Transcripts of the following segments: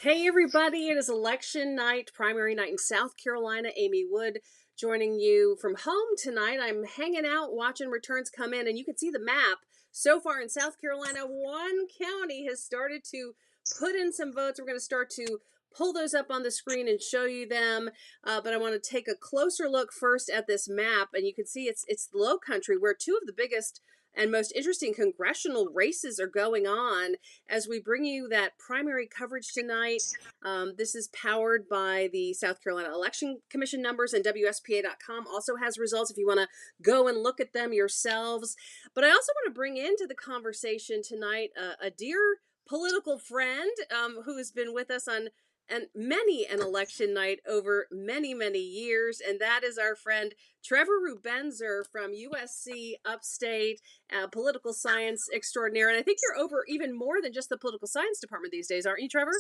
Hey, everybody, it is election night, primary night in South Carolina. Amy Wood joining you from home tonight. I'm hanging out watching returns come in, and you can see the map. So far in South Carolina, one county has started to put in some votes. We're going to start to pull those up on the screen and show you them. But I want to take a closer look first at this map, and you can see it's the Low Country where two of the biggest and most interesting congressional races are going on as we bring you that primary coverage tonight. This is powered by the South Carolina Election Commission numbers, and WSPA.com also has results if you want to go and look at them yourselves. But I also want to bring into the conversation tonight a dear political friend who has been with us on many an election night over many years, and that is our friend Trevor Rubenzer from USC Upstate, political science extraordinaire. And I think you're over even more than just the political science department these days, aren't you, Trevor?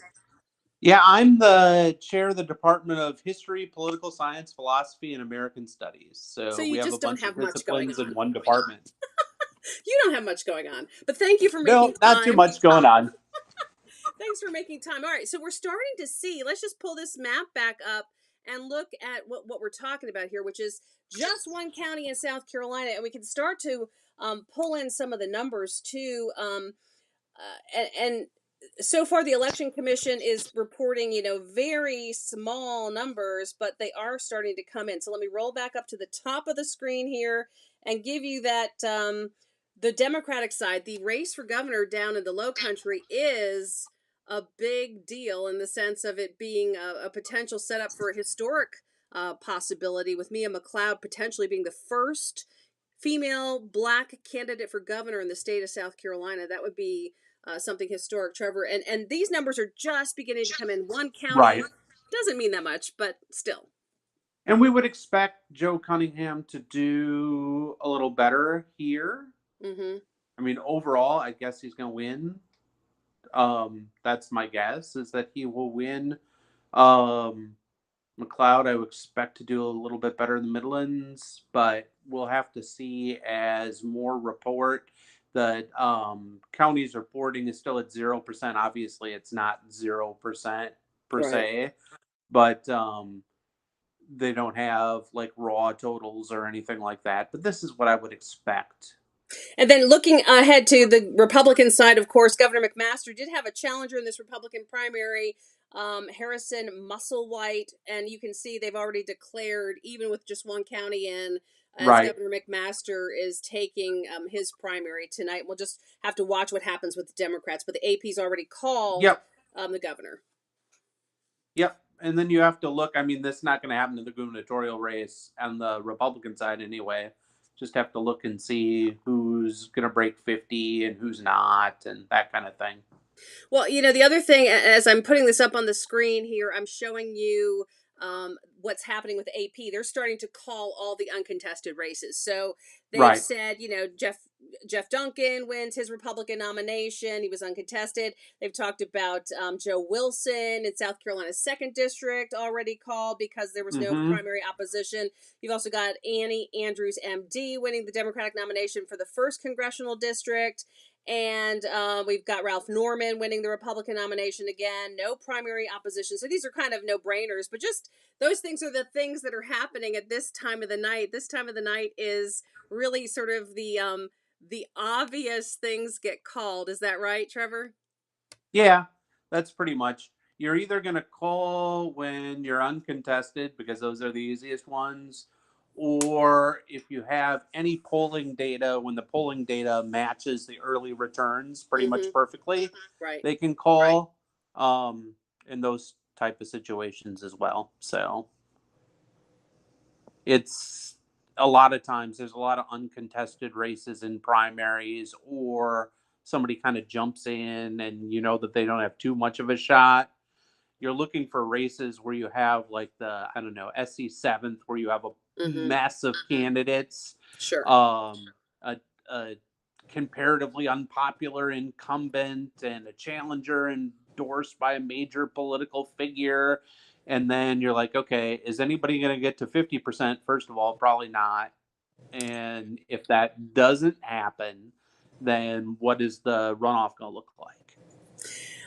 Yeah, I'm the chair of the Department of History, Political Science, Philosophy, and American Studies. So So you we have a just don't bunch of have much going disciplines in on. one department. You don't have much going on, but thank you for making No, not too time. much going on. Thanks for making time. All right, so we're starting to see, let's just pull this map back up and look at what we're talking about here, which is just one county in South Carolina, and we can start to pull in some of the numbers too. And so far the election commission is reporting very small numbers, but they are starting to come in. So let me roll back up to the top of the screen here and give you that the Democratic side. The race for governor down in the Low Country is a big deal in the sense of it being a potential setup for a historic possibility, with Mia McLeod potentially being the first female Black candidate for governor in the state of South Carolina. That would be something historic, Trevor. And these numbers are just beginning to come in. One county Right. doesn't mean that much, but still. And we would expect Joe Cunningham to do a little better here. Mm-hmm. I mean, overall, I guess he's going to win. That's my guess, is that he will win. McLeod, I would expect to do a little bit better in the Midlands, but we'll have to see as more report that counties reporting is still at 0%. Obviously, it's not 0% per Right. se, but they don't have like raw totals or anything like that. But this is what I would expect. And then looking ahead to the Republican side, of course, Governor McMaster did have a challenger in this Republican primary, Harrison Musselwhite. And you can see they've already declared, even with just one county in, as Right. Governor McMaster is taking his primary tonight. We'll just have to watch what happens with the Democrats. But the AP's already called Yep. the governor. Yep. And then you have to look. I mean, this is not going to happen in the gubernatorial race on the Republican side anyway. Just have to look and see who's going to break 50 and who's not and that kind of thing. Well, the other thing, as I'm putting this up on the screen here, I'm showing you what's happening with AP. They're starting to call all the uncontested races. So they've Right. said, Jeff Duncan wins his Republican nomination. He was uncontested. They've talked about Joe Wilson in South Carolina's 2nd District already called because there was no Mm-hmm. primary opposition. You've also got Annie Andrews, MD, winning the Democratic nomination for the 1st Congressional District. And we've got Ralph Norman winning the Republican nomination again. No primary opposition. So these are kind of no-brainers, but just those things are the things that are happening at this time of the night. This time of the night is really sort of the obvious things get called. Is that right, Trevor? Yeah, that's pretty much. You're either going to call when you're uncontested because those are the easiest ones, or if you have any polling data, when the polling data matches the early returns pretty much Mm-hmm. perfectly, Right. they can call in those type of situations as well. So it's a lot of times there's a lot of uncontested races in primaries, or somebody kind of jumps in and you know that they don't have too much of a shot. You're looking for races where you have like the, I don't know, SC 7th, where you have a Mm-hmm. mess of candidates, Sure. a, a comparatively unpopular incumbent and a challenger endorsed by a major political figure. And then you're like, okay, is anybody going to get to 50%? First of all, probably not. And if that doesn't happen, then what is the runoff going to look like?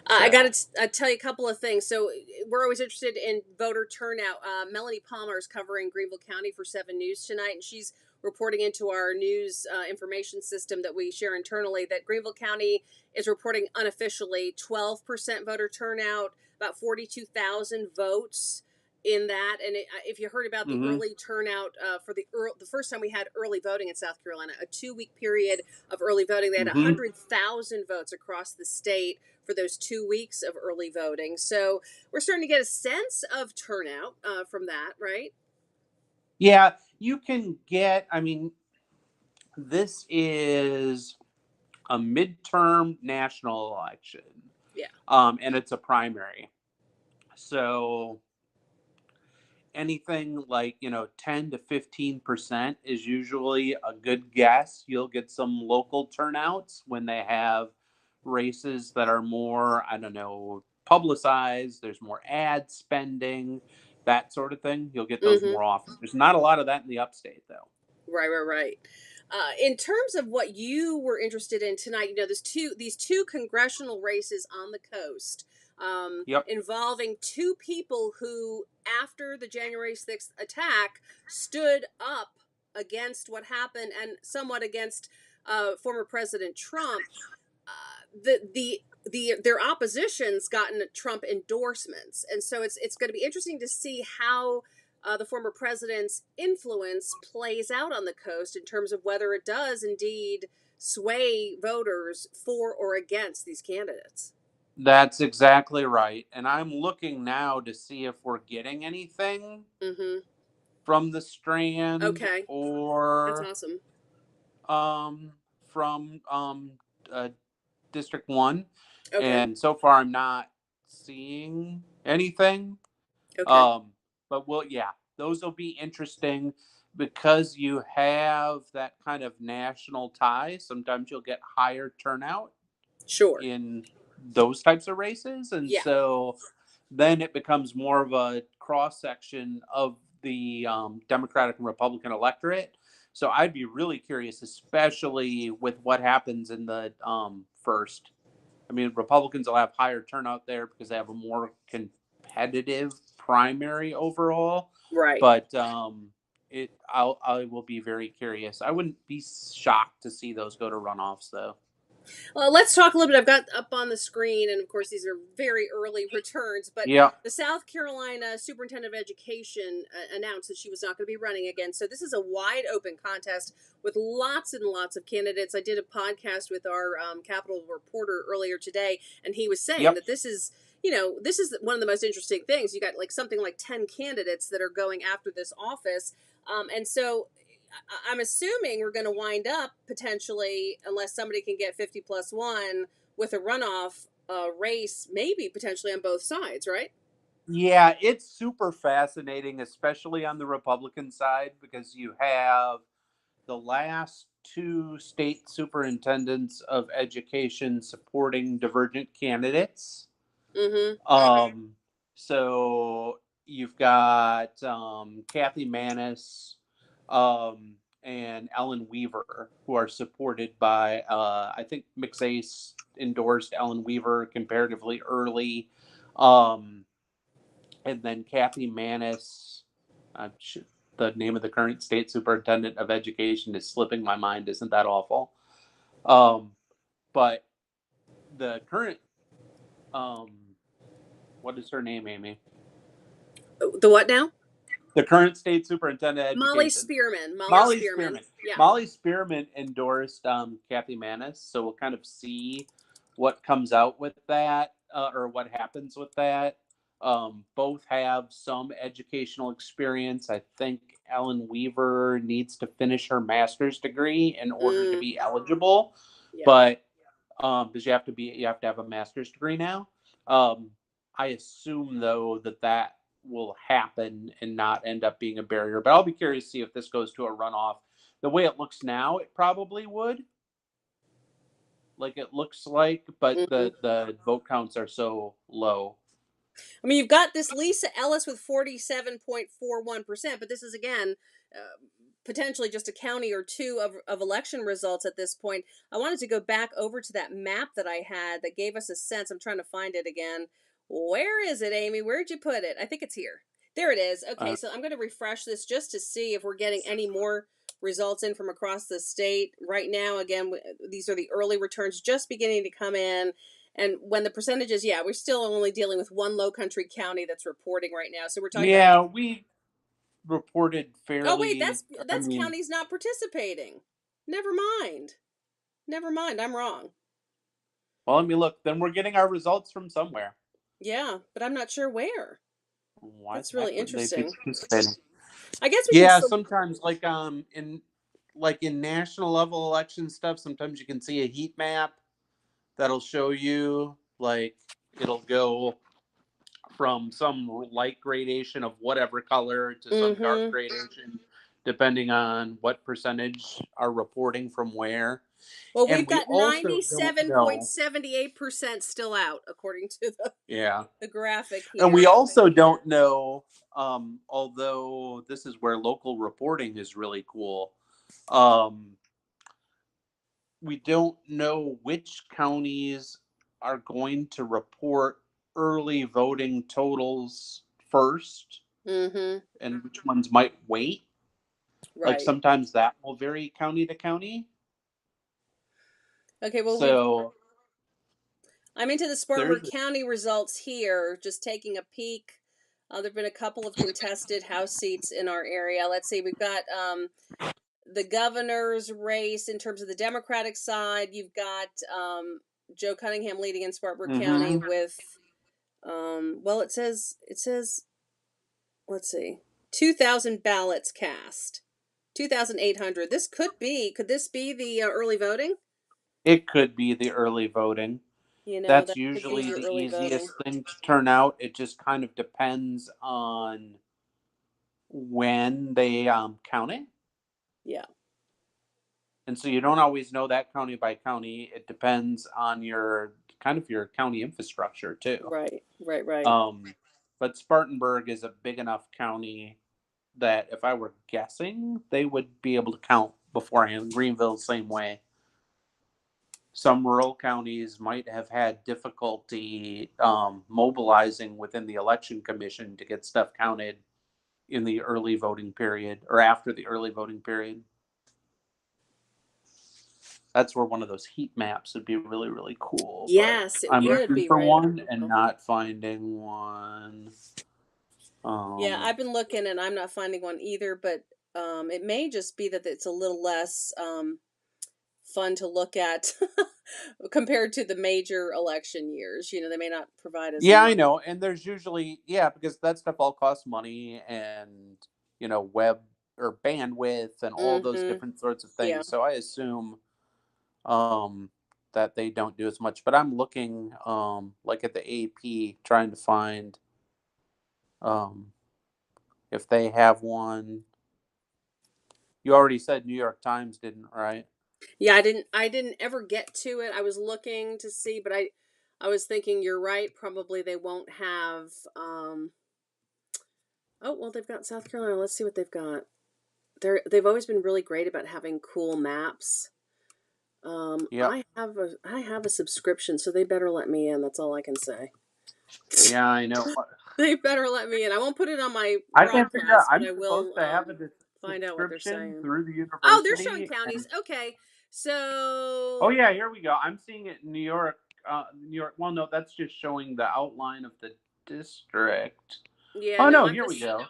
I So. got to tell you a couple of things. So we're always interested in voter turnout. Melanie Palmer is covering Greenville County for 7 News tonight, and she's reporting into our news information system that we share internally that Greenville County is reporting unofficially 12% voter turnout, about 42,000 votes in that. And if you heard about the Hmm. early turnout for the first time we had early voting in South Carolina, a 2-week period of early voting, they had Hmm. 100,000 votes across the state for those 2 weeks of early voting. So we're starting to get a sense of turnout from that, right? Yeah, you can get. I mean, this is a midterm national election, Yeah. and it's a primary. So anything like 10 to 15% is usually a good guess. You'll get some local turnouts when they have races that are more, I don't know, publicized. There's more ad spending, that sort of thing. You'll get those Mm-hmm. more often. There's not a lot of that in the upstate, though. Right. In terms of what you were interested in tonight, these two congressional races on the coast Yep. involving two people who, after the January 6th attack, stood up against what happened and somewhat against former President Trump. Their opposition's gotten Trump endorsements, and so it's going to be interesting to see how the former president's influence plays out on the coast in terms of whether it does indeed sway voters for or against these candidates. That's exactly right. And I'm looking now to see if we're getting anything Mm-hmm. from the Strand Okay, that's or awesome. um, from uh, District 1. Okay, And so far, I'm not seeing anything. okay, Um, but yeah, those will be interesting because you have that kind of national tie. Sometimes you'll get higher turnout sure, in those types of races. And yeah. so then it becomes more of a cross section of the Democratic and Republican electorate. So I'd be really curious, especially with what happens in the first. I mean, Republicans will have higher turnout there because they have a more competitive primary overall. Right. But I will be very curious. I wouldn't be shocked to see those go to runoffs, though. Well, let's talk a little bit. I've got up on the screen, and of course, these are very early returns, but Yeah. the South Carolina Superintendent of Education announced that she was not going to be running again. So, this is a wide open contest with lots and lots of candidates. I did a podcast with our Capitol reporter earlier today, and he was saying Yep. that this is one of the most interesting things. You got like something like 10 candidates that are going after this office. And so I'm assuming we're going to wind up potentially, unless somebody can get 50 plus one, with a runoff race, maybe potentially on both sides, right? Yeah, it's super fascinating, especially on the Republican side, because you have the last two state superintendents of education supporting divergent candidates. Mm-hmm. Um, so you've got Kathy Manis and Ellen Weaver, who are supported by, I think McSace endorsed Ellen Weaver comparatively early. Um, and then Kathy Manis, the name of the current state superintendent of education is slipping my mind. Isn't that awful? Um, but the current, um, what is her name, Amy? The what now? The current state superintendent of Molly education, Spearman. Molly Molly Spearman. Spearman. Yeah. Molly Spearman endorsed Kathy Manis, so we'll kind of see what comes out with that or what happens with that. Both have some educational experience. I think Ellen Weaver needs to finish her master's degree in order to Mm, be eligible, yeah. but because you have to have a master's degree now. Um, I assume though that will happen and not end up being a barrier. But I'll be curious to see if this goes to a runoff. The way it looks now, it probably would. Like it looks like, but Mm-hmm. the vote counts are so low. I mean, you've got this Lisa Ellis with 47.41%, but this is again potentially just a county or two of election results at this point. I wanted to go back over to that map that I had that gave us a sense. I'm trying to find it again. Where is it, Amy? Where'd you put it? I think it's here. There it is. Okay, Uh, so I'm going to refresh this just to see if we're getting any more results in from across the state. Right now, again, these are the early returns just beginning to come in. And when the percentages, yeah, we're still only dealing with one low country county that's reporting right now. So we're talking about, yeah, we reported oh wait, fairly. I that's mean, counties not participating. Never mind. Never mind. I'm wrong. well, let me look. Then we're getting our results from somewhere. Yeah, but I'm not sure where. Why That's the heck really would they be interesting. participating? I guess we should Yeah, still. sometimes in national level election stuff, sometimes you can see a heat map that'll show you like it'll go from some light gradation of whatever color to some dark Mm-hmm. gradation, depending on what percentage are reporting from where. Well, we've And we got also don't know. 97.78% still out, according to Yeah. the graphic And we here. also don't know, although this is where local reporting is really cool. Um, we don't know which counties are going to report early voting totals first Mm-hmm. and which ones might wait. Like Right. sometimes that will vary county to county. Okay, well, So I'm into the Spartanburg there's County results here, just taking a peek. There have been a couple of contested House seats in our area. Let's see, we've got the governor's race in terms of the Democratic side. You've got Joe Cunningham leading in Spartanburg County mm-hmm. with, well, it says, let's see, 2,000 ballots cast, 2,800. Could this be the early voting? It could be the early voting. You know, That's that could be usually your the early voting. easiest thing to turn out. It just kind of depends on when they count it. Yeah. And so you don't always know that county by county. It depends on your county infrastructure too. Right, right, right. Um, but Spartanburg is a big enough county that if I were guessing, they would be able to count beforehand. Greenville, same way. Some rural counties might have had difficulty mobilizing within the election commission to get stuff counted in the early voting period or after the early voting period. That's where one of those heat maps would be really, really cool. But Yes, it I'm would looking be for right. one and not finding one. Yeah, Um, I've been looking and I'm not finding one either, but it may just be that it's a little less fun to look at compared to the major election years. You know, they may not provide as yeah, I much. know. And there's usually, yeah, because that stuff all costs money and, web or bandwidth and all those Mm-hmm. different sorts of Yeah. things. So I assume um, that they don't do as much. But I'm looking like at the AP trying to find um, if they have one. You already said New York Times didn't, right? Yeah, I didn't ever get to it. I was looking to see, but I was thinking you're right. Probably they won't have oh, well, they've got South Carolina. Let's see what they've got. They've always been really great about having cool maps. Yep. I have a subscription, so they better let me in. That's all I can say. Yeah, I know. They better let me in. I won't put it on my I can't figure out. broadcast, but I'm I supposed will to have a find out what they're subscription saying. through the Oh, they're showing university, counties. and Okay, oh so yeah, here we go. I'm seeing it in New York. New York. Well, no, that's just showing the outline of the district. yeah, Oh no, no, I'm here we just go.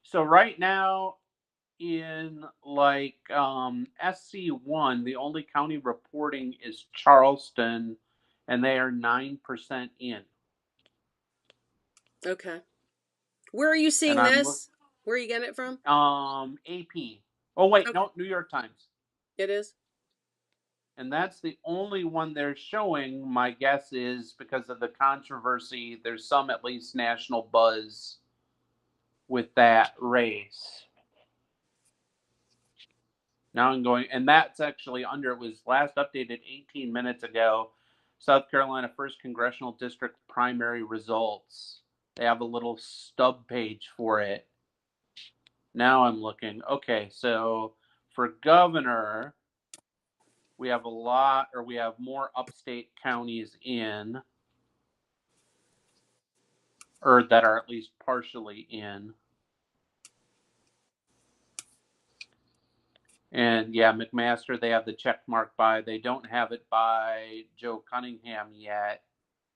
So right now in like SC1, the only county reporting is Charleston, and they are 9% in. okay. Where are you And seeing I'm look this? Where are you getting it from? AP. Oh wait, Okay, no, New York Times. it is. And that's the only one they're showing. My guess is because of the controversy, there's some at least national buzz with that race. Now I'm going, and that's actually under, it was last updated 18 minutes ago. South Carolina 1st Congressional District primary results. They have a little stub page for it. Now I'm looking. Okay, so for governor, we have more upstate counties in, or that are at least partially in. And yeah, McMaster, they have the check mark by. They don't have it by Joe Cunningham yet.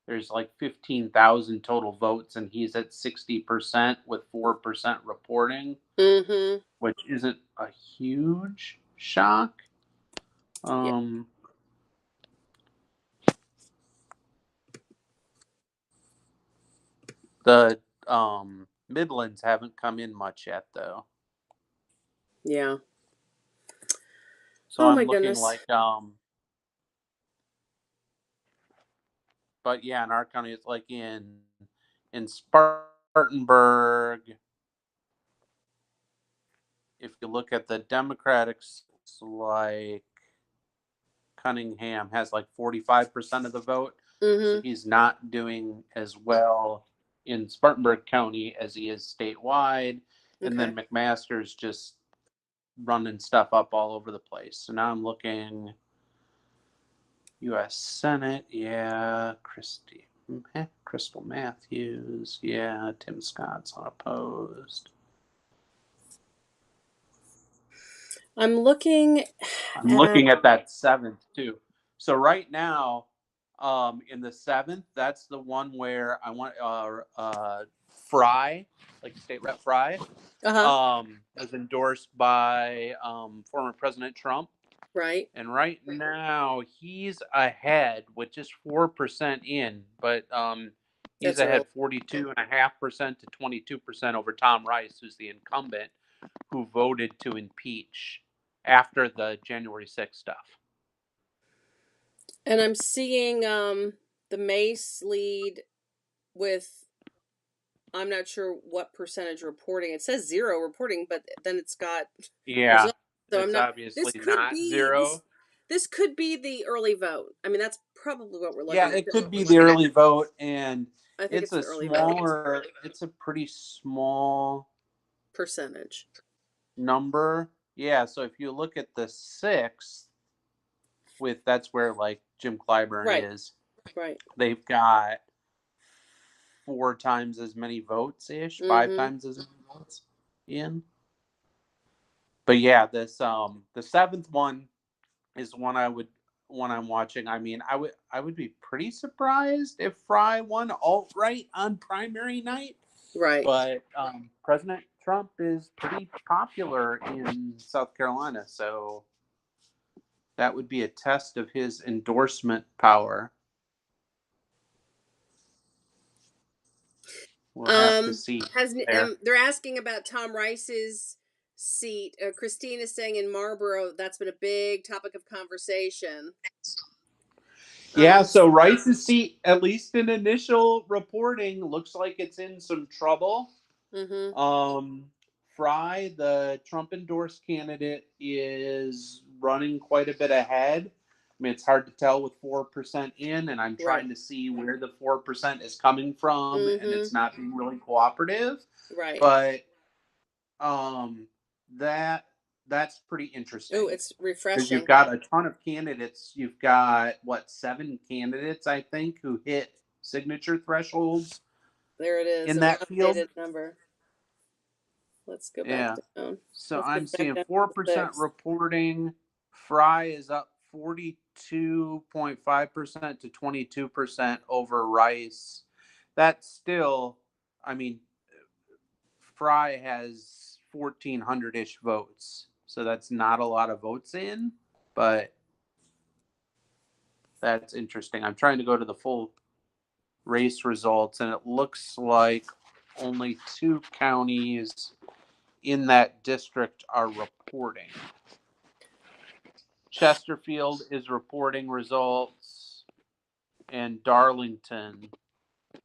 There's like 15,000 total votes, and he's at 60% with 4% reporting, which isn't a huge shock. The Midlands haven't come in much yet, though. Yeah. So Oh I'm my looking goodness. like, but yeah, in our county, it's like in Spartanburg. If you look at the Democrats, like Cunningham has like 45% of the vote. So he's not doing as well in Spartanburg County as he is statewide. And then McMaster's just running stuff up all over the place. So now I'm looking U.S. Senate, yeah, Crystal Matthews, yeah, Tim Scott's unopposed. I'm looking at that 7th too. So right now, in the 7th, that's the one where I want Fry, like State Rep Fry, was endorsed by former President Trump. Right. And right now he's ahead with just 4% in, but he's ahead 42.5% to 22% over Tom Rice, who's the incumbent, who voted to impeach after the January 6th stuff. And I'm seeing the Mace lead with, I'm not sure what percentage reporting. It says 0 reporting, but then it's got results. So I'm not. Obviously This could not be 0. This could be the early vote. I mean, that's probably what we're looking at. Yeah, it could be the early vote, and I think it's a smaller. It's a pretty small percentage number. Yeah, so if you look at the 6th, that's where like Jim Clyburn is. Right. They've got 4 times as many votes ish, 5 times as many votes in. But yeah, this the 7th one is one I'm watching. I mean, I would be pretty surprised if Fry won alt-right on primary night. Right. But President Trump is pretty popular in South Carolina, so that would be a test of his endorsement power. We'll have to see. They're asking about Tom Rice's seat. Christine is saying in Marlboro that's been a big topic of conversation. Yeah, so Rice's seat, at least in initial reporting, looks like it's in some trouble. Fry, the Trump endorsed candidate, is running quite a bit ahead. I mean, it's hard to tell with 4% in, and I'm trying to see where the 4% is coming from, and it's not being really cooperative. Right. But that's pretty interesting. Oh, it's refreshing. Because you've got a ton of candidates. You've got, 7 candidates, I think, who hit signature thresholds. There it is. In that field. Number. Let's go back down. So I'm seeing 4% reporting. Fry is up 42.5% to 22% over Rice. That's still, I mean, Fry has 1,400-ish votes. So that's not a lot of votes in, but that's interesting. I'm trying to go to the full race results, and it looks like only 2 counties in that district are reporting. Chesterfield is reporting results, and Darlington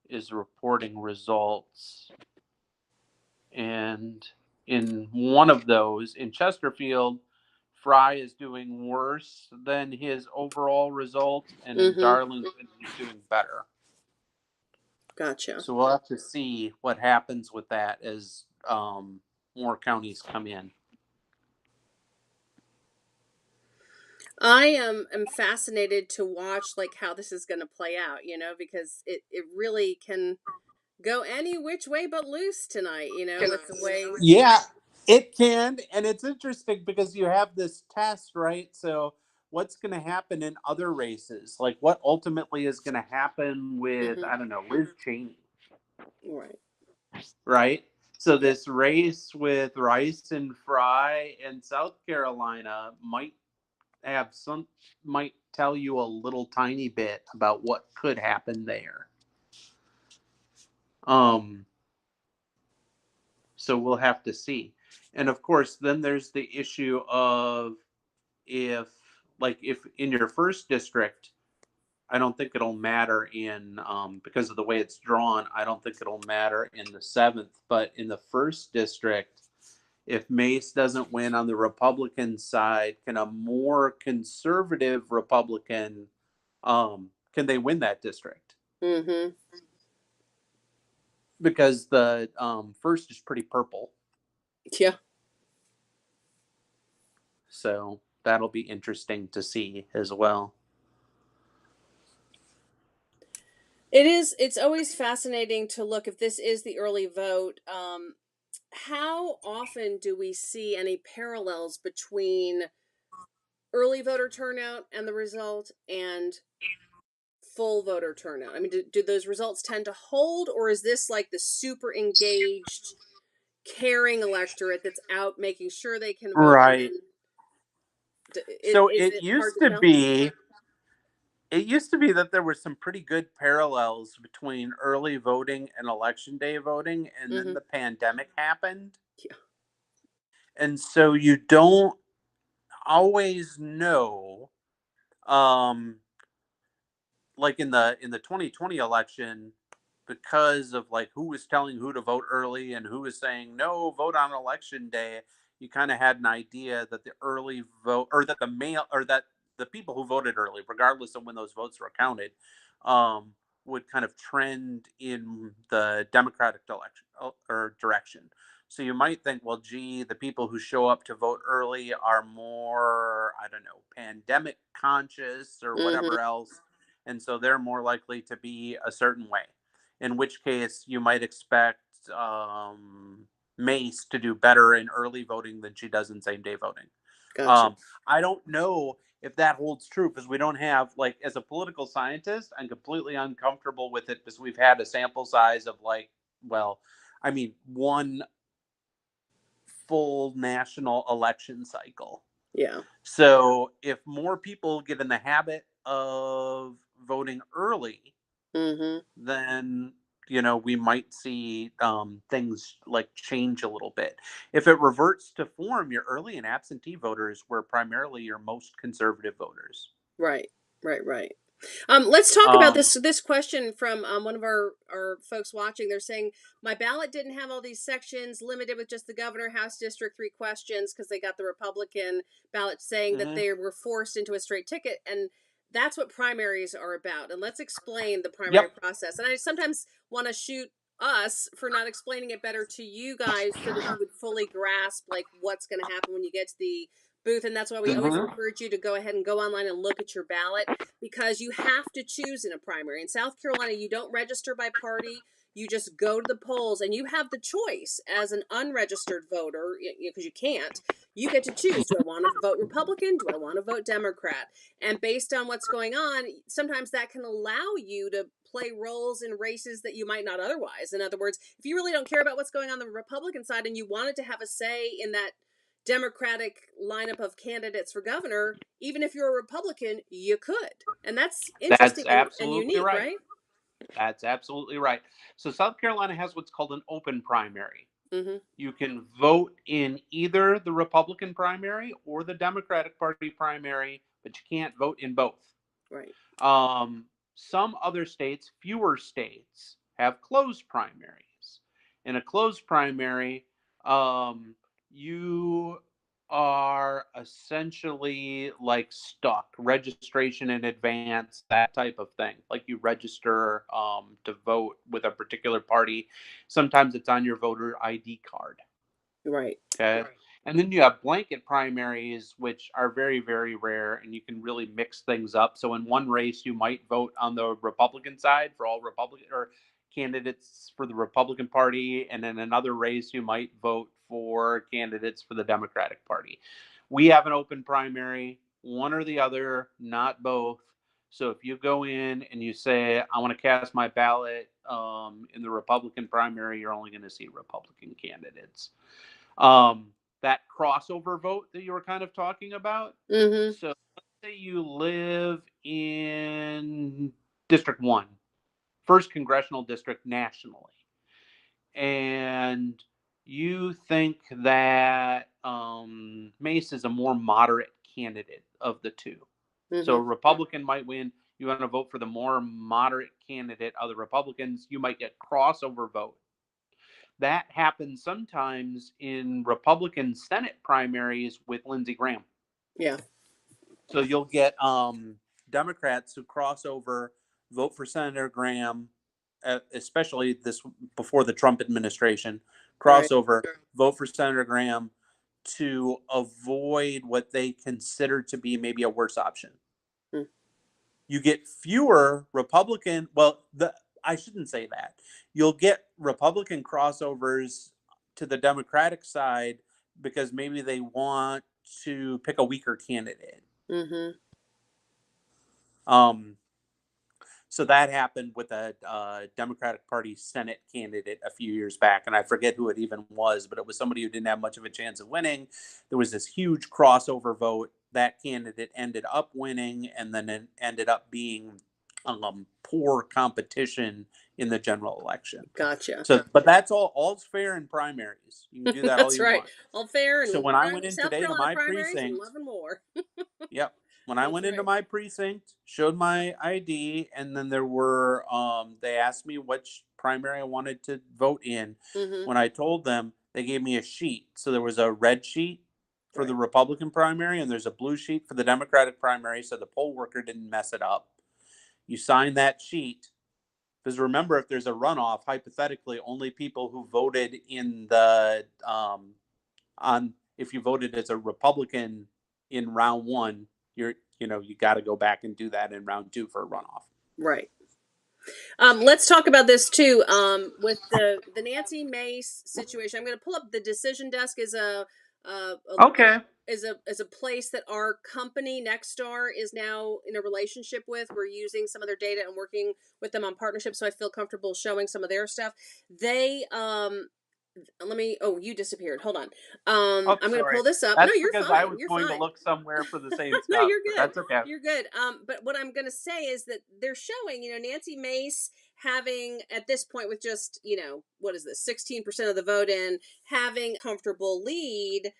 is reporting results. And in one of those, in Chesterfield, Fry is doing worse than his overall result, and in Darlington, he's doing better. Gotcha. So we'll have to see what happens with that as more counties come in. I am fascinated to watch like how this is going to play out, because it really can go any which way but loose tonight, with the way. Yeah, it can. And it's interesting because you have this test, right? So, what's going to happen in other races? Like, what ultimately is going to happen with, Hmm. I don't know, Liz Cheney, Right. right? So, Yep. this race with Rice and Fry in South Carolina have some, might tell you a little tiny bit about what could happen there. Um, so we'll have to see. And of course, then there's the issue of if, like, if in your first district, I don't think it'll matter in, because of the way it's drawn, I don't think it'll matter in the seventh. But in the first district, if Mace doesn't win on the Republican side, can a more conservative Republican, can they win that district? Hmm. Because the first is pretty purple. Yeah. So that'll be interesting to see as well. It's always fascinating to look if this is the early vote. How often do we see any parallels between early voter turnout and the result and full voter turnout? I mean, do those results tend to hold, or is this like the super engaged, caring electorate that's out making sure they can vote, and Right. then So is it hard to tell? it used to be that there were some pretty good parallels between early voting and election day voting, and then Hmm. the pandemic happened. Yeah. And so you don't always know, um like in the 2020 election, because of like who was telling who to vote early and who was saying no, vote on election day. You kind of had an idea that the early vote, or that the mail, or that the people who voted early, regardless of when those votes were counted, um, would kind of trend in the Democratic election or direction. So you might think, well, gee, the people who show up to vote early are more, I don't know, pandemic conscious or Hmm. whatever else, and so they're more likely to be a certain way. In which case, you might expect, Mace to do better in early voting than she does in same day voting. Gotcha. Um, I don't know if that holds true because we don't have, like, as a political scientist, I'm completely uncomfortable with it because we've had a sample size of, like, well, I mean, one full national election cycle. Yeah. So if more people get in the habit of voting early, Hmm. then we might see, things like change a little bit. If it reverts to form, your early and absentee voters were primarily your most conservative voters. Right. Right. Right. Let's talk about Um, this question from one of our folks watching. They're saying my ballot didn't have all these sections, limited with just the governor, house district, three questions, because they got the Republican ballot saying that mhm. they were forced into a straight ticket, and that's what primaries are about. And let's explain the primary Yep. process. And I sometimes want to shoot us for not explaining it better to you guys so that you would fully grasp like what's going to happen when you get to the booth. And that's why we always Mhm. encourage you to go ahead and go online and look at your ballot, because you have to choose in a primary. In South Carolina, you don't register by party. You just go to the polls and you have the choice as an unregistered voter, because you can't. You get to choose, do I want to vote Republican? Do I want to vote Democrat? And based on what's going on, sometimes that can allow you to play roles in races that you might not otherwise. In other words, if you really don't care about what's going on the Republican side and you wanted to have a say in that Democratic lineup of candidates for governor, even if you're a Republican, you could. And that's That's interesting and absolutely unique, right. right? That's absolutely right. So South Carolina has what's called an open primary. Mm-hmm. You can vote in either the Republican primary or the Democratic Party primary, but you can't vote in both. Right. Some other states, fewer states, have closed primaries. In a closed primary, you are essentially like stuck registration in advance, that type of thing. Like you register, to vote with a particular party. Sometimes it's on your voter ID card. Right. Okay. Right. And then you have blanket primaries, which are very, very rare, and you can really mix things up. So in one race, you might vote on the Republican side for all Republican or candidates for the Republican Party, and in another race, you might vote for candidates for the Democratic Party. We have an open primary, one or the other, not both. So if you go in and you say, I want to cast my ballot in the Republican primary, you're only going to see Republican candidates. That crossover vote that you were kind of talking about. Mm-hmm. So let's say you live in District 1, first congressional district nationally, and you think that Mace is a more moderate candidate of the two. So a Mm-hmm. Republican might win. You want to vote for the more moderate candidate of the Republicans, you might get crossover vote. That happens sometimes in Republican Senate primaries with Lindsey Graham. Yeah. So you'll get Democrats who cross over, vote for Senator Graham, especially this before the Trump administration, Right. crossover, vote for Senator Graham to avoid what they consider to be maybe a worse option. Mm. You get fewer Republican, I shouldn't say that. You'll get Republican crossovers to the Democratic side because maybe they want to pick a weaker candidate. Mm-hmm. So that happened with a Democratic Party Senate candidate a few years back, and I forget who it even was, but it was somebody who didn't have much of a chance of winning. There was this huge crossover vote. That candidate ended up winning, and then it ended up being poor competition in the general election. Gotcha. So, but that's all's fair in primaries. You can do that all That's you right. want. All fair So and when I went in South today to Carolina my primaries and precinct, 11 more. yep. When I That's went into right. my precinct, showed my ID, and then there were they asked me which primary I wanted to vote in. Mm-hmm. When I told them, they gave me a sheet. So there was a red sheet for Right. the Republican primary, and there's a blue sheet for the Democratic primary, so the poll worker didn't mess it up. You sign that sheet. Because remember, if there's a runoff, hypothetically, only people who voted in the if you voted as a Republican in round one, you got to go back and do that in round two for a runoff. Right. Let's talk about this too. With the Nancy Mace situation, I'm going to pull up the Decision Desk as Okay. as a place that our company Nexstar is now in a relationship with. We're using some of their data and working with them on partnership, so I feel comfortable showing some of their stuff. They let me. Oh, you disappeared. Hold on. Oh, I'm going to sorry. pull this up. No, That's you're because I fine. was You're going to fine. look somewhere for the same No, stuff, you're but good. that's okay. You're good. But what I'm going to say is that they're showing, Nancy Mace having at this point with just, what is this, 16% of the vote in, having comfortable lead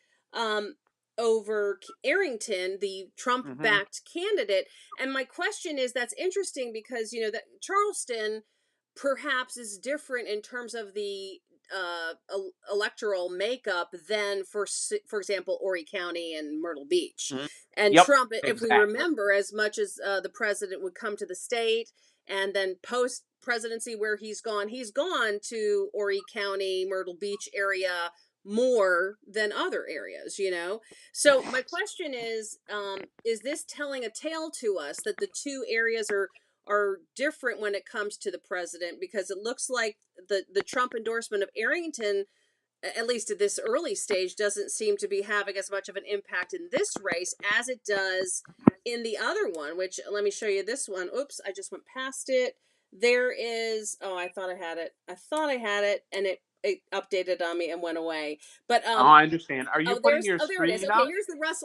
over Arrington, the Trump-backed candidate. And my question is, that's interesting because, that Charleston perhaps is different in terms of the electoral makeup than for example Horry County and Myrtle Beach. Mm-hmm. And Yep, Trump, if we exactly. remember, as much as the president would come to the state and then post presidency where he's gone to Horry County, Myrtle Beach area more than other areas. So my question is this telling a tale to us that the two areas are different when it comes to the president? Because it looks like the Trump endorsement of Arrington, at least at this early stage, doesn't seem to be having as much of an impact in this race as it does in the other one, which let me show you this one. Oops, I just went past it. There is, oh, I thought I had it and it updated on me and went away. But I understand. Are you oh, putting your there it is. screen Okay, up?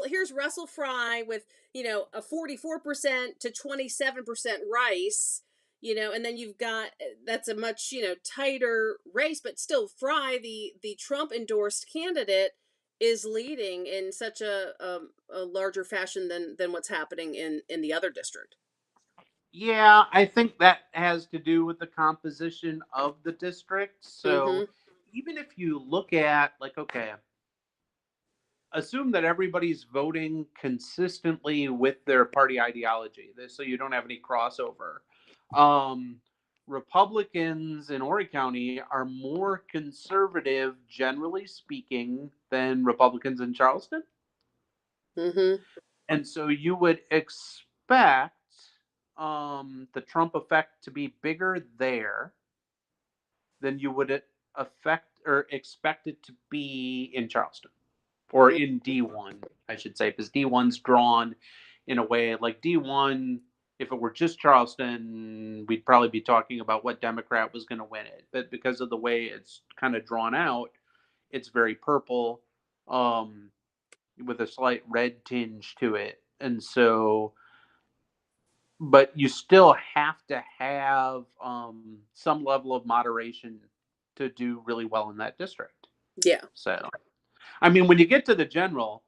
here's Russell Fry with, a 44% to 27% Rice, and then you've got, that's a much, tighter race, but still Fry, the Trump endorsed candidate, is leading in such a larger fashion than what's happening in the other district. Yeah, I think that has to do with the composition of the district. So Mm-hmm. even if you look at, okay, assume that everybody's voting consistently with their party ideology, so you don't have any crossover. Republicans in Horry County are more conservative, generally speaking, than Republicans in Charleston. Mm-hmm. And so you would expect the Trump effect to be bigger there than you would affect or expect it to be in Charleston or in D1, I should say, because D1's drawn in a way like D1. If it were just Charleston, we'd probably be talking about what Democrat was going to win it. But because of the way it's kind of drawn out, it's very purple with a slight red tinge to it. And so, but you still have to have some level of moderation to do really well in that district. Yeah. So, I mean, when you get to the general,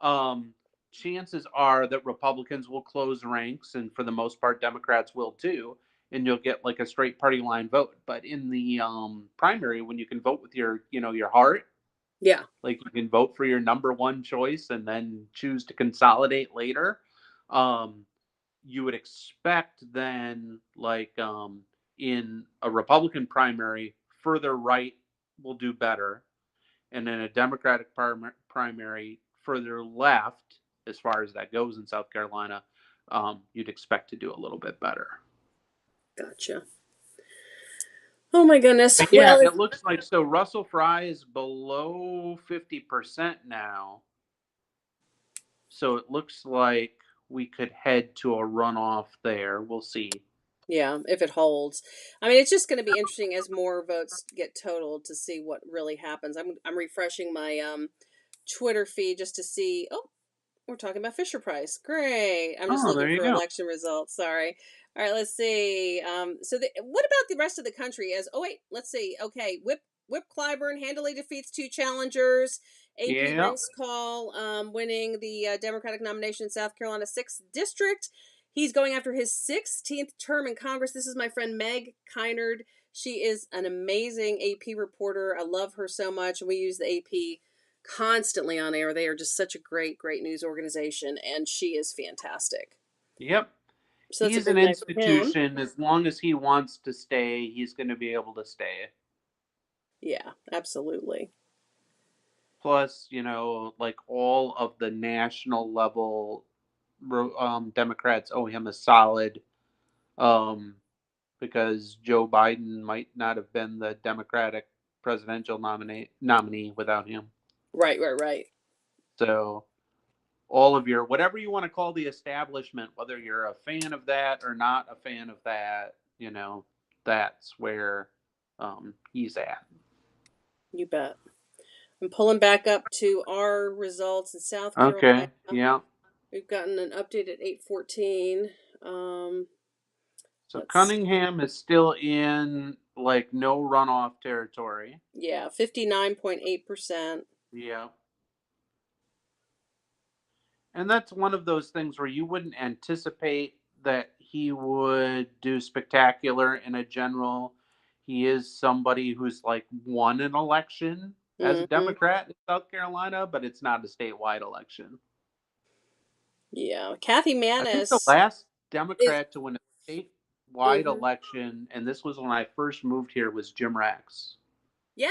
um, chances are that Republicans will close ranks, and for the most part, Democrats will too, and you'll get like a straight party line vote. But in the primary, when you can vote with your heart, Yeah. like you can vote for your number one choice and then choose to consolidate later. Um, you would expect then, like in a Republican primary, further right will do better, and in a Democratic primary, further left, as far as that goes in South Carolina, you'd expect to do a little bit better. Gotcha. Oh my goodness. But yeah, it looks like so Russell Fry is below 50% now. So it looks like we could head to a runoff there. We'll see. Yeah, if it holds. I mean, it's just going to be interesting as more votes get totaled to see what really happens. I'm refreshing my Twitter feed just to see. Oh, we're talking about Fisher Price. Great. I'm just looking for election results. Sorry. All right, let's see. What about the rest of the country? Let's see. Okay, Whip Clyburn handily defeats two challengers. AP Rinks Call winning the Democratic nomination in South Carolina 6th District. He's going after his 16th term in Congress. This is my friend Meg Kynard. She is an amazing AP reporter. I love her so much. We use the AP constantly on air. They are just such a great news organization, and she is fantastic. Yep. So he's an institution. As long as he wants to stay, he's going to be able to stay. Yeah, absolutely. Plus, like all of the national level Democrats owe him a solid, because Joe Biden might not have been the Democratic presidential nominee without him. Right. So all of your, whatever you want to call the establishment, whether you're a fan of that or not a fan of that, that's where he's at. You bet. I'm pulling back up to our results in South Carolina. Okay, yeah. We've gotten an update at 8:14. So Cunningham is still in like no runoff territory. Yeah, 59.8%. Yeah. And that's one of those things where you wouldn't anticipate that he would do spectacular in a general. He is somebody who's like won an election as a Democrat in South Carolina, but it's not a statewide election. Yeah, Kathy Manis. I think the last Democrat to win a statewide election, and this was when I first moved here, was Jim Rex. Yeah,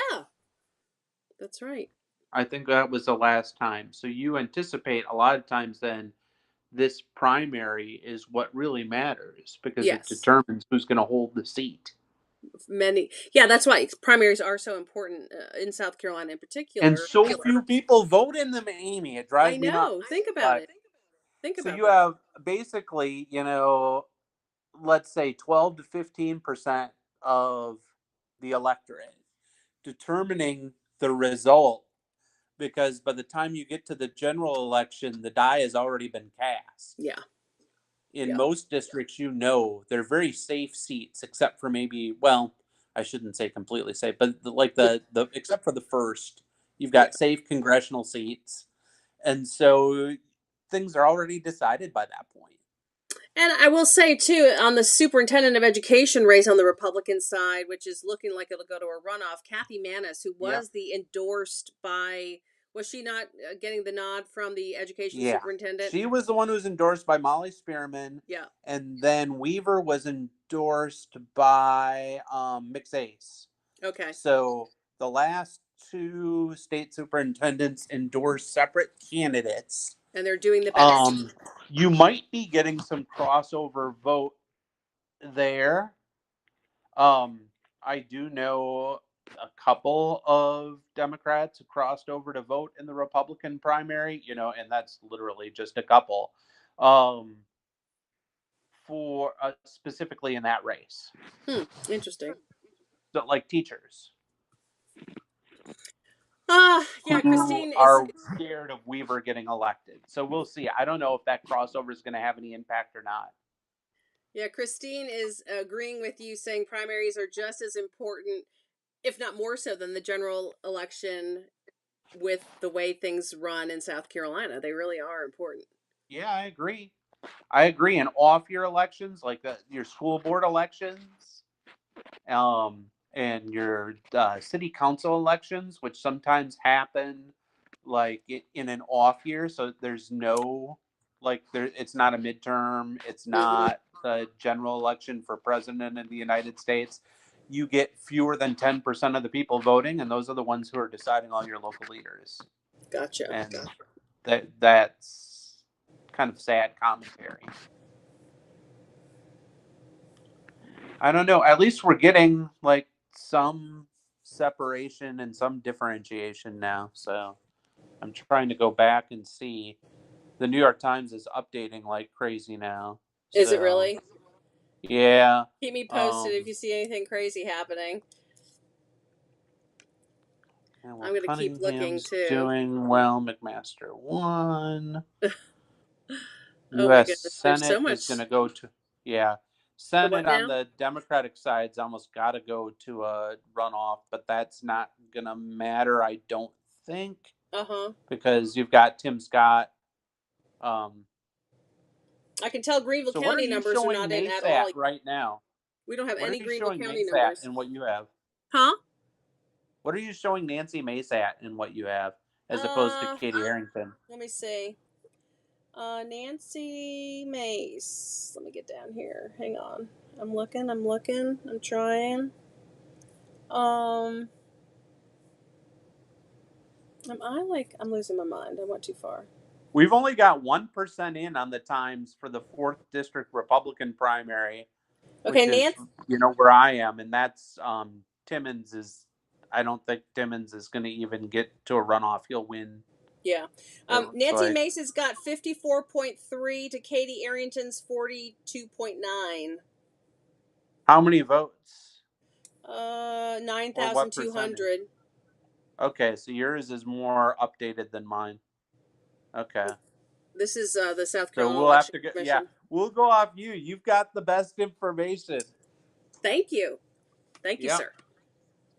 that's right. I think that was the last time. So you anticipate a lot of times then this primary is what really matters, because it determines who's going to hold the seat. That's why primaries are so important in South Carolina in particular. And so few people vote in them, Amy. It drives me nuts. I know. Think about it. So you have basically, let's say 12 to 15% of the electorate determining the result, because by the time you get to the general election, the die has already been cast. Yeah. In most districts, they're very safe seats, except for maybe, well, I shouldn't say completely safe, but except for the first, you've got safe congressional seats. And so things are already decided by that point. And I will say, too, on the superintendent of education race on the Republican side, which is looking like it'll go to a runoff, Kathy Manis, who was the endorsed by Was she not getting the nod from the education Yeah. superintendent? She was the one who was endorsed by Molly Spearman. Yeah. And then Weaver was endorsed by McAce. Okay. So the last two state superintendents endorsed separate candidates. And they're doing the best. You might be getting some crossover vote there. I do know a couple of Democrats who crossed over to vote in the Republican primary, and that's literally just a couple, for specifically in that race. Interesting. So, like teachers. Yeah, Christine are scared of Weaver getting elected. So we'll see. I don't know if that crossover is going to have any impact or not. Yeah, Christine is agreeing with you, saying primaries are just as important, if not more so, than the general election with the way things run in South Carolina. They really are important. Yeah, I agree. And off-year elections, like your school board elections, and your city council elections, which sometimes happen like in an off year. So there's no it's not a midterm. It's not the general election for president in the United States. You get fewer than 10% of the people voting, and those are the ones who are deciding all your local leaders. Gotcha. And that's kind of sad commentary. I don't know. At least we're getting like some separation and some differentiation now. So I'm trying to go back and see. The New York Times is updating like crazy now. Is it really? Yeah. Keep me posted if you see anything crazy happening. I'm going to keep looking too. Doing well. McMaster won. U.S. Senate is going to go to Senate on the Democratic side's almost got to go to a runoff, but that's not going to matter, I don't think. Because you've got Tim Scott. I can tell Greenville County numbers are not in at all right now. We don't have any Greenville County numbers. In what you have? Huh? What are you showing Nancy Mace at in what you have, as opposed to Katie Arrington? Let me see. Nancy Mace. Let me get down here. Hang on. I'm looking. I'm trying. I'm losing my mind. I went too far. We've only got 1% in on the Times for the 4th District Republican primary. Okay, Nancy. Where I am, and that's Timmons is. I don't think Timmons is going to even get to a runoff. He'll win. Yeah. Nancy Mace has got 54.3 to Katie Arrington's 42.9. How many votes? 9,200. Okay, so yours is more updated than mine. Okay. This is the South Carolina. So we'll have to go. Yeah, we'll go off you. You've got the best information. Thank you. Thank you, sir.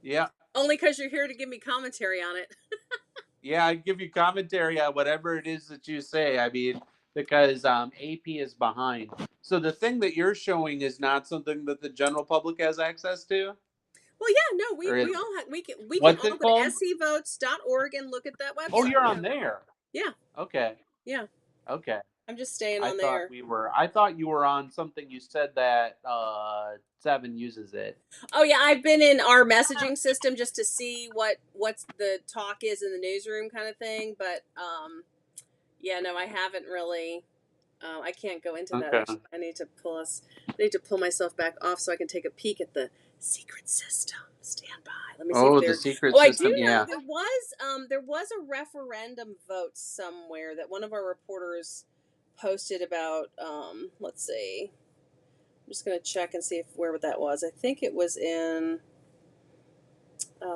Yeah. Only because you're here to give me commentary on it. Yeah, I give you commentary on whatever it is that you say. I mean, because AP is behind. So the thing that you're showing is not something that the general public has access to? Well, yeah, no, we can all go to scvotes.org and look at that website. Oh, you're on there. Yeah. Okay. Yeah. Okay. I'm just staying on there. I thought you were on something. You said that 7 uses it. Oh yeah, I've been in our messaging system just to see what's the talk is in the newsroom kind of thing. But yeah, no, I haven't really. I can't go into that. Actually. I need to pull myself back off so I can take a peek at the secret system. Stand by. Let me see. The secret system. I do know there was a referendum vote somewhere that one of our reporters posted about. Let's see. I'm just going to check and see where that was. I think it was in. Yeah,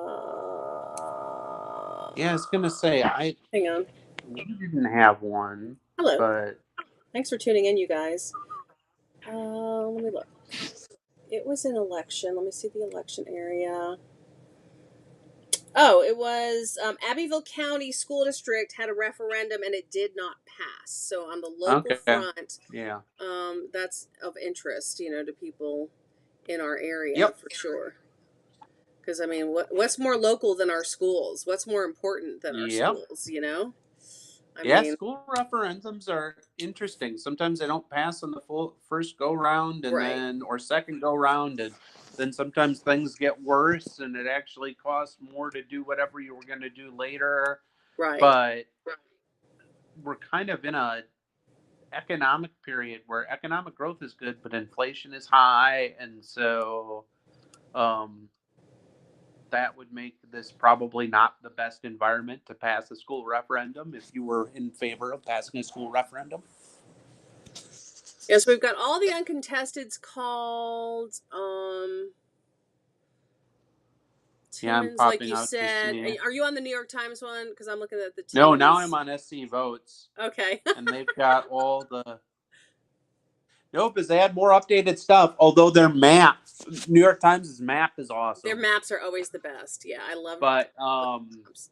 I was going to say Hang on. We didn't have one. Hello. But thanks for tuning in, you guys. Let me look. It was an election. Let me see the election area. Oh, it was Abbeville County School District had a referendum and it did not pass. So on the local front, that's of interest, to people in our area for sure. Because I mean, what's more local than our schools? What's more important than our Yep. schools? You know, I Yeah, mean, school referendums are interesting. Sometimes they don't pass on the full first go round and right, then or second go round, and then sometimes things get worse and it actually costs more to do whatever you were going to do later. right. But we're kind of in a economic period where economic growth is good, but inflation is high, and so um, that would make this probably not the best environment to pass a school referendum if you were in favor of passing a school referendum. Yes, we've got all the uncontesteds called. Yeah, I'm Timmons, like popping you out to said. see. Are you on the New York Times one? Because I'm looking at the No, now I'm Timmons. on SC Votes, Okay. and they've got all the. Nope, because they had more updated stuff. Although their map, New York Times' map is Their awesome. maps are always the best. Yeah, I love But maps.